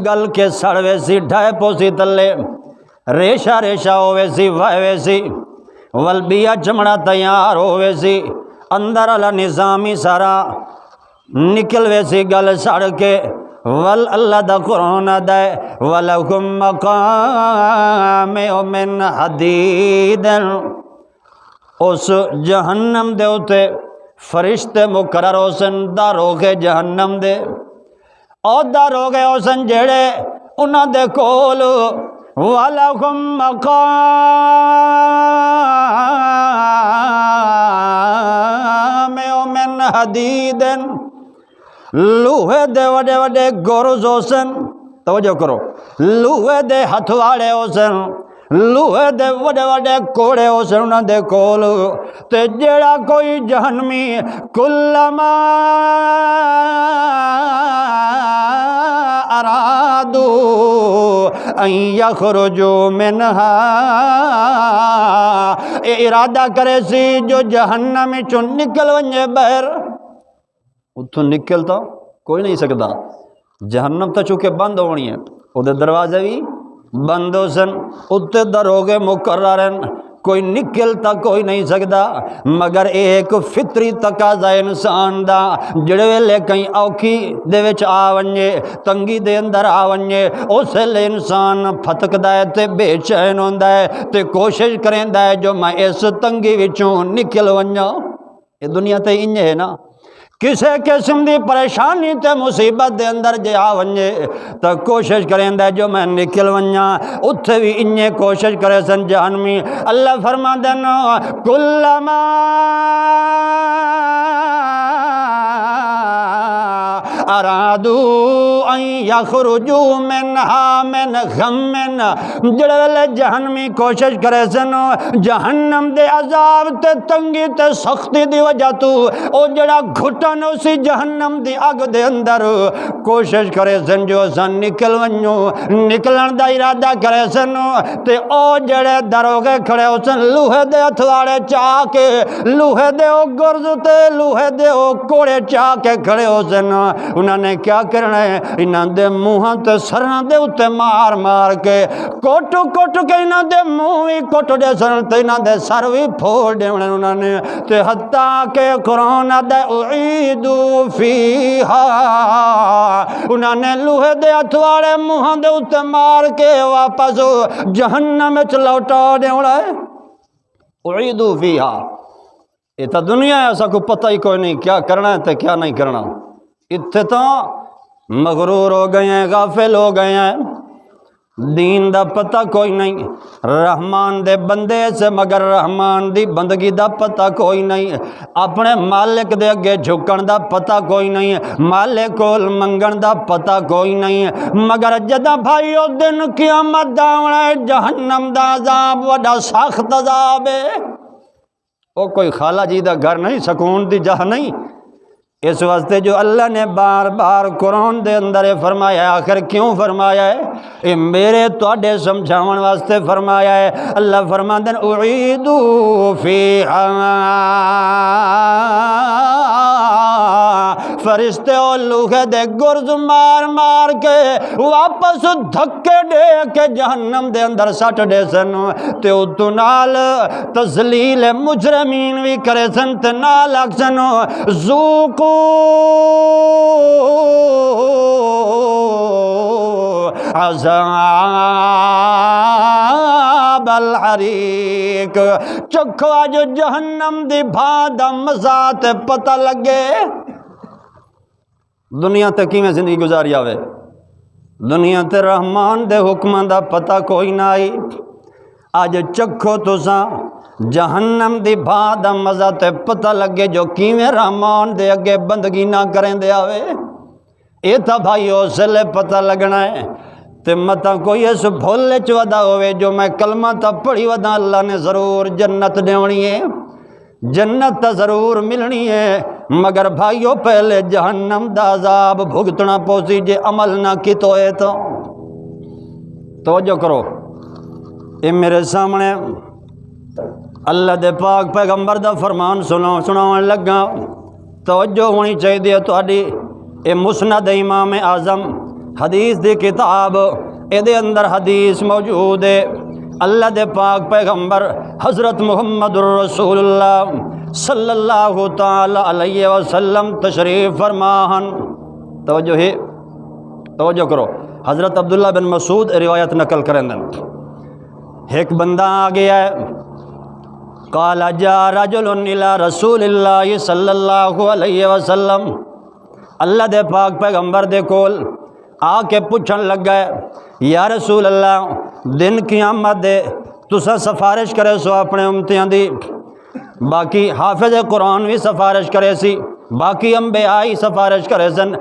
گل کے سڑ ویسی ڈھائے پوسی تلے ریشہ ریشہ ہوئے سی وائے ویسی ولبیا چمڑا تیار ہوئے سی اندر اللہ نظامی سارا نکل ویسی گل سڑ کے ول اللہ دا قرآن دے وَلَكُمْ مَقَامِ مِنْ حَدِيدٍ اس جہنم دے اتے فرشتے مقرر ہوسن داروغے جہنم دے اور داروغے ہوسن جڑے انہاں دے کول وَلَكُمْ مَقَامِ مِنْ حَدِيدٍ لوہے دے وڈے وڈے گورز ہوسن توجہ کرو لوہے دے ہتھواڑے ہوسن لوہے دے وڈے وڈے کوڑے ہوسن انہاں دے کول تے جیڑا کوئی جہنمی کلما ارادو ان یخرجو منہا اے ارادہ کرے سی جو جہنم چوں نکل ونجے بہر اتھوں نکلتا کوئی نہیں سکتا جہنم تو چونکہ بند ہونی ہے وہ دروازے بھی بند ہو سن اتنے دروگے مقرر ہیں کوئی نکلتا کوئی نہیں سکتا مگر ایک فطری تقاضا انسان دا جڑے ویلے کہیں اوکھی دے وچ آ ونجے تنگی دے اندر آ ونجے اس لئے انسان پھتکدا ہے تے بے چین ہوندا ہے تے کوشش کریندا ہے جو میں اس تنگی وچوں نکل ونجاں یہ دنیا تے انج ہے نا کسے قسم دی پریشانی تے مصیبت دے اندر جے آ ونجے تو کوشش کریں دے جو میں نکل ونجاں اتھے بھی انہیں کوشش کرے سن جہنمی اللہ فرما دینا کلما ارادو ان یخرجو منہا من غم جڑے جہنمی کوشش کرے سن جہنم دے عذاب تے تنگی تے سختی دی وجہ تو او جڑا گھٹن اسی جہنم دی اگ دے اندر کوشش کرے سن جو سن نکل ونجو نکلن دا ارادہ کرے سن تے او جڑے دروگے کھڑے ہو سن لوہے دے ہتھواڑے چاہ کے لوہے دے او گرز تے لوہے دے او کوڑے چاہ کے کھڑے ہو سن انہوں نے کیا کرنا ہے انہاں دے منہاں تے سراں دے اتے مار مار کے کوٹو کوٹو کے انہاں دے منہ بھی کوٹو دے سن تے انہاں دے سر بھی پھوڑ دے انہوں نے تے حتیٰ کہ قرآن دے اعیدو فیہا انہوں نے لوہے دے ہتھواڑے منہاں دے اتے مار کے واپس جہنم وچ لوٹا دے اعیدو فیہا یہ تو دنیا ہے ایسا کو پتہ ہی کوئی نہیں کیا کرنا ہے تے کیا نہیں کرنا اتھے تو مغرور ہو گئے ہیں غافل ہو گئے ہیں دین دا پتہ کوئی نہیں رحمان دے بندے سے مگر رحمان دی بندگی دا پتہ کوئی نہیں اپنے مالک دے اگے جھکن دا پتہ کوئی نہیں مالک کول منگن دا پتہ کوئی نہیں مگر جدہ بھائیو دن قیامت دا جہنم دا عذاب وڈا سخت عذاب ہے وہ کوئی خالہ جی دا گھر نہیں سکون دی جہ نہیں اس واسطے جو اللہ نے بار بار قرآن دے اندر فرمایا ہے آخر کیوں فرمایا ہے یہ میرے توڑے سمجھاون واسطے فرمایا ہے اللہ فرماندن اعیدو فیہا فرشتے اور لوہے دے گرز مار مار کے واپس دھکے دے کے جہنم دے اندر سٹ دے سن تے اتو نال تذلیل مجرمین بھی کرے سن تے نال اکسن ذوقو عذاب الحریق چکھو آج جہنم دی بھادا مزات پتہ لگے دنیا تے کی میں زندگی گزاری آوے دنیا تے رحمان دے حکمان دا پتہ کوئی نہ آئی آج چکھو تو ساں جہنم دی بھاد مزہ تے پتہ لگے جو کیویں رحمان دے اگے بندگی نہ کریں دے آوے اے تھا بھائی حوصلے پتہ لگنا ہے تے متا کوئی اس بھولے چ ودا ہوئے جو میں کلمہ تا پڑھی ودا اللہ نے ضرور جنت دیونی ہے جنت تا ضرور ملنی ہے مگر بھائیو پہلے جہنم دا عذاب بھگتنا پوسی جے عمل نہ کی تو ہے تو توجہ کرو اے میرے سامنے اللہ دے پاک پیغمبر دا فرمان سناون لگا توجہ ہونی چاہیے تہاڈی اے مسند امام اعظم حدیث دی کتاب دے اندر حدیث موجود ہے، اللہ دے پاک پیغمبر حضرت محمد الرسول اللہ صلی اللہ تعالی علیہ وسلم تشریف فرمان۔ توجہ کرو، حضرت عبداللہ بن مسعود روایت نقل کریں دن، ایک بندہ آ گیا ہے، قال جاء رجل الى رسول اللہ صلی اللہ علیہ وسلم، اللہ دے پاک پیغمبر دے کول آ کے پوچھن لگ گئے، یا رسول اللہ دن قیامت دے تسا سفارش کرے سو اپنے امتیاں دی، باقی حافظ قرآن بھی سفارش کرے سی، باقی انبیاء ہی سفارش کرے سن،